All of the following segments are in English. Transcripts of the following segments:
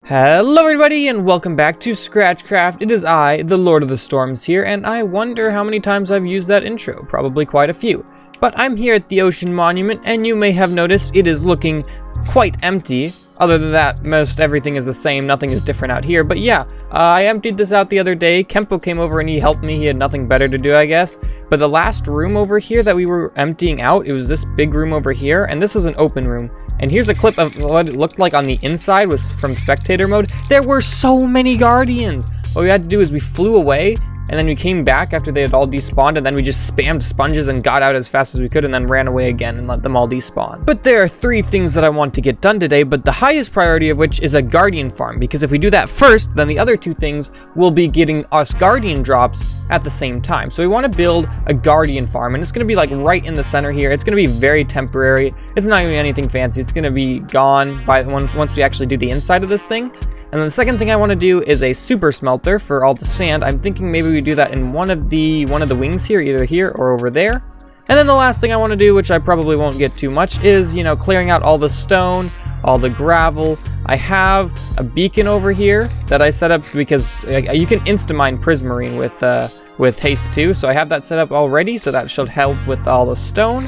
Hello everybody and welcome back to ScratchCraft. It is I, the Lord of the Storms here, and I wonder how many times I've used that intro. Probably quite a few. But I'm here at the Ocean Monument, and you may have noticed it is looking quite empty. Other than that, most everything is the same, nothing is different out here. But yeah, I emptied this out the other day. Kempo came over and he helped me. He had nothing better to do, I guess. But the last room over here that we were emptying out, it was this big room over here, and this is an open room. And here's a clip of what it looked like on the inside was from spectator mode. There were so many guardians. What we had to do is we flew away, and then we came back after they had all despawned, and then we just spammed sponges and got out as fast as we could and then ran away again and let them all despawn. But there are 3 things that I want to get done today, but the highest priority of which is a guardian farm, because if we do that first, then the other 2 things will be getting us guardian drops at the same time. So we want to build a guardian farm, and it's going to be like right in the center here. It's going to be very temporary. It's not going to be anything fancy. It's going to be gone by once we actually do the inside of this thing. And then the second thing I want to do is a super smelter for all the sand. I'm thinking maybe we do that in one of the wings here, either here or over there. And then the last thing I want to do, which I probably won't get too much, is, you know, clearing out all the stone, all the gravel. I have a beacon over here that I set up because you can insta-mine prismarine with haste 2, so I have that set up already, so that should help with all the stone.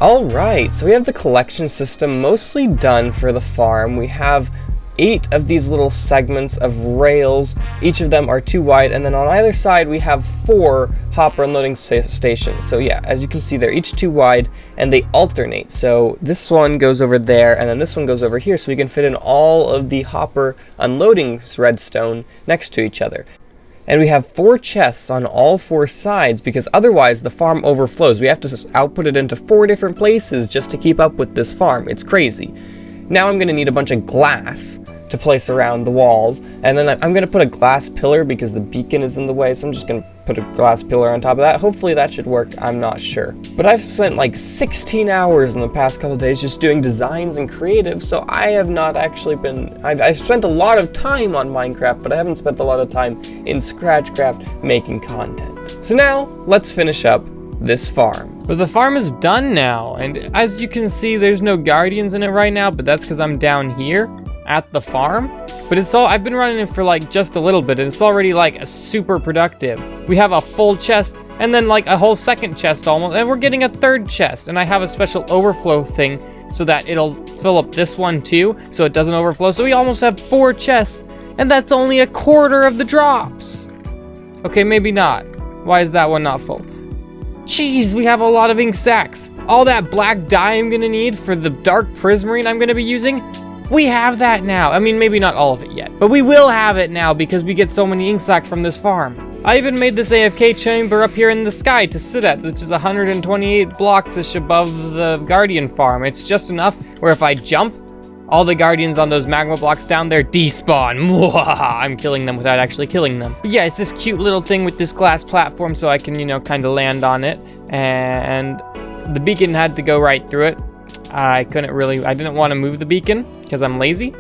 Alright, so we have the collection system mostly done for the farm. We have 8 of these little segments of rails. Each of them are 2 wide, and then on either side we have 4 hopper unloading stations. So yeah, as you can see, they're each 2 wide and they alternate. So this one goes over there and then this one goes over here, so we can fit in all of the hopper unloading redstone next to each other. And we have 4 chests on all 4 sides because otherwise the farm overflows. We have to output it into 4 different places just to keep up with this farm. It's crazy. Now I'm going to need a bunch of glass to place around the walls, and then I'm going to put a glass pillar because the beacon is in the way, so I'm just going to put a glass pillar on top of that. Hopefully that should work, I'm not sure. But I've spent like 16 hours in the past couple days just doing designs and creative, so I have not actually been... I've spent a lot of time on Minecraft, but I haven't spent a lot of time in ScratchCraft making content. So now, let's finish up this farm. But the farm is done now, and as you can see, there's no guardians in it right now, but that's because I'm down here at the farm. But it's all, I've been running it for like just a little bit, and it's already like a super productive. We have a full chest, and then like a whole second chest almost, and we're getting a 3rd chest, and I have a special overflow thing so that it'll fill up this one too, so it doesn't overflow. So we almost have 4 chests, and that's only a quarter of the drops. Okay, maybe not. Why is that one not full? Jeez, we have a lot of ink sacks. All that black dye I'm gonna need for the dark prismarine I'm gonna be using, we have that now. I mean, maybe not all of it yet, but we will have it now because we get so many ink sacks from this farm. I even made this AFK chamber up here in the sky to sit at, which is 128 blocks-ish above the Guardian farm. It's just enough where if I jump, all the guardians on those magma blocks down there despawn. I'm killing them without actually killing them. But yeah, it's this cute little thing with this glass platform so I can, you know, kind of land on it. And the beacon had to go right through it. I didn't want to move the beacon because I'm lazy.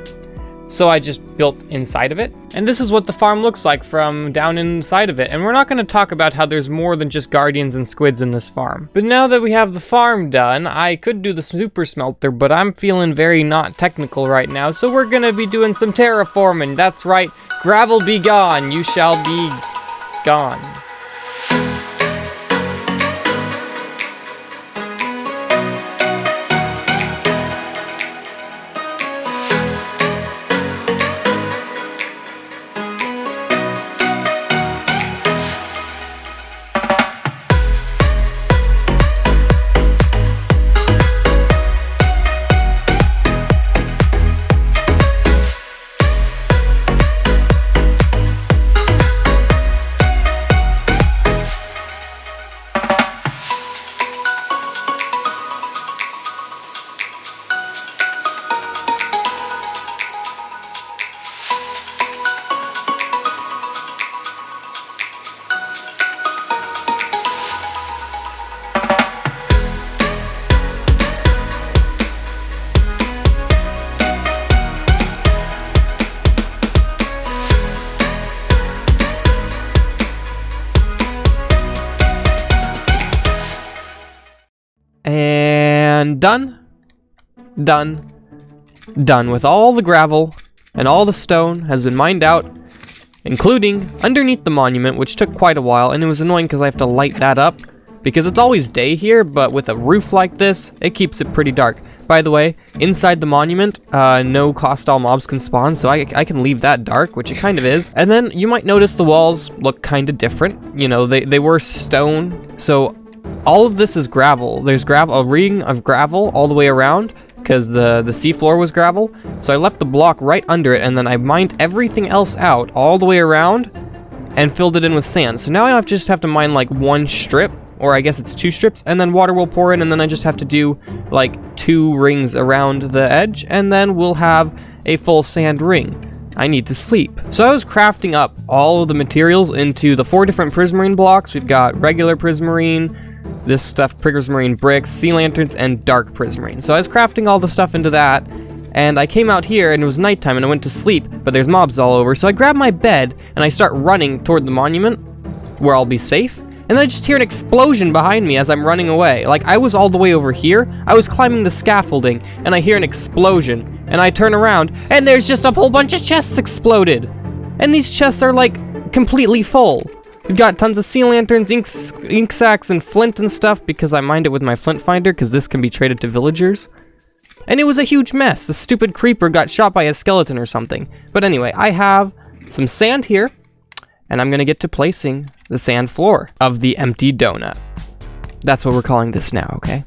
So I just built inside of it. And this is what the farm looks like from down inside of it. And we're not going to talk about how there's more than just guardians and squids in this farm. But now that we have the farm done, I could do the super smelter, but I'm feeling very not technical right now. So we're going to be doing some terraforming. That's right. Gravel be gone. You shall be gone. And done with all the gravel and all the stone has been mined out, including underneath the monument, which took quite a while, and it was annoying because I have to light that up, because it's always day here, but with a roof like this, it keeps it pretty dark. By the way, inside the monument, no hostile mobs can spawn, so I can leave that dark, which it kind of is. And then you might notice the walls look kind of different. You know, they were stone, so all of this is gravel. There's a ring of gravel all the way around, because the seafloor was gravel. So I left the block right under it, and then I mined everything else out all the way around and filled it in with sand. So now I just have to mine like one strip, or I guess it's 2 strips, and then water will pour in, and then I just have to do like 2 rings around the edge, and then we'll have a full sand ring. I need to sleep. So I was crafting up all of the materials into the 4 different prismarine blocks. We've got regular prismarine, this stuff, prismarine bricks, sea lanterns, and dark prismarine. So I was crafting all the stuff into that, and I came out here and it was nighttime and I went to sleep, but there's mobs all over. So I grab my bed and I start running toward the monument where I'll be safe. And then I just hear an explosion behind me as I'm running away. Like, I was all the way over here, I was climbing the scaffolding, and I hear an explosion, and I turn around, and there's just a whole bunch of chests exploded! And these chests are, like, completely full. We've got tons of sea lanterns, ink sacks, and flint and stuff, because I mined it with my flint finder, because this can be traded to villagers. And it was a huge mess. The stupid creeper got shot by a skeleton or something. But anyway, I have some sand here, and I'm gonna get to placing the sand floor of the empty donut. That's what we're calling this now, okay?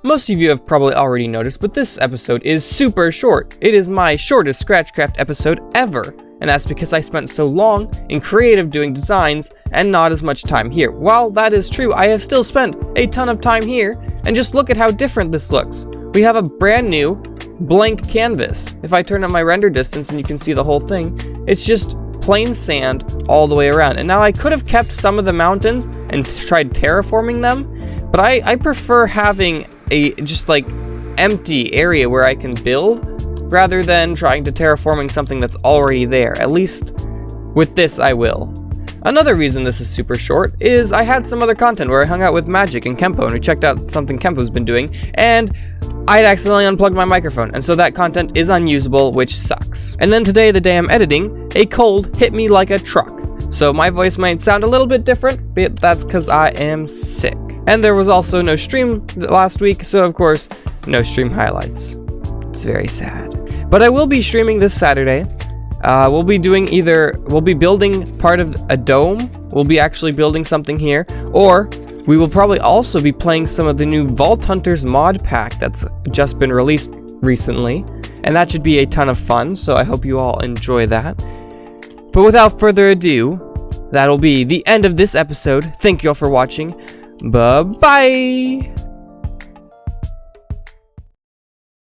Most of you have probably already noticed, but this episode is super short. It is my shortest ScratchCraft episode ever. And that's because I spent so long in creative doing designs and not as much time here. While that is true, I have still spent a ton of time here, and just look at how different this looks. We have a brand new blank canvas. If I turn up my render distance and you can see the whole thing, it's just plain sand all the way around. And now I could have kept some of the mountains and tried terraforming them, but I prefer having a just like empty area where I can build, rather than trying to terraforming something that's already there. At least with this I will. Another reason this is super short is I had some other content where I hung out with Magic and Kenpo, and we checked out something Kenpo's been doing, and I'd accidentally unplugged my microphone, and so that content is unusable, which sucks. And then today, the day I'm editing, a cold hit me like a truck. So my voice might sound a little bit different, but that's because I am sick. And there was also no stream last week, so of course, no stream highlights. It's very sad. But I will be streaming this Saturday. We'll be building part of a dome. We'll be actually building something here. Or we will probably also be playing some of the new Vault Hunters mod pack that's just been released recently. And that should be a ton of fun, so I hope you all enjoy that. But without further ado, that'll be the end of this episode. Thank you all for watching. Bye-bye!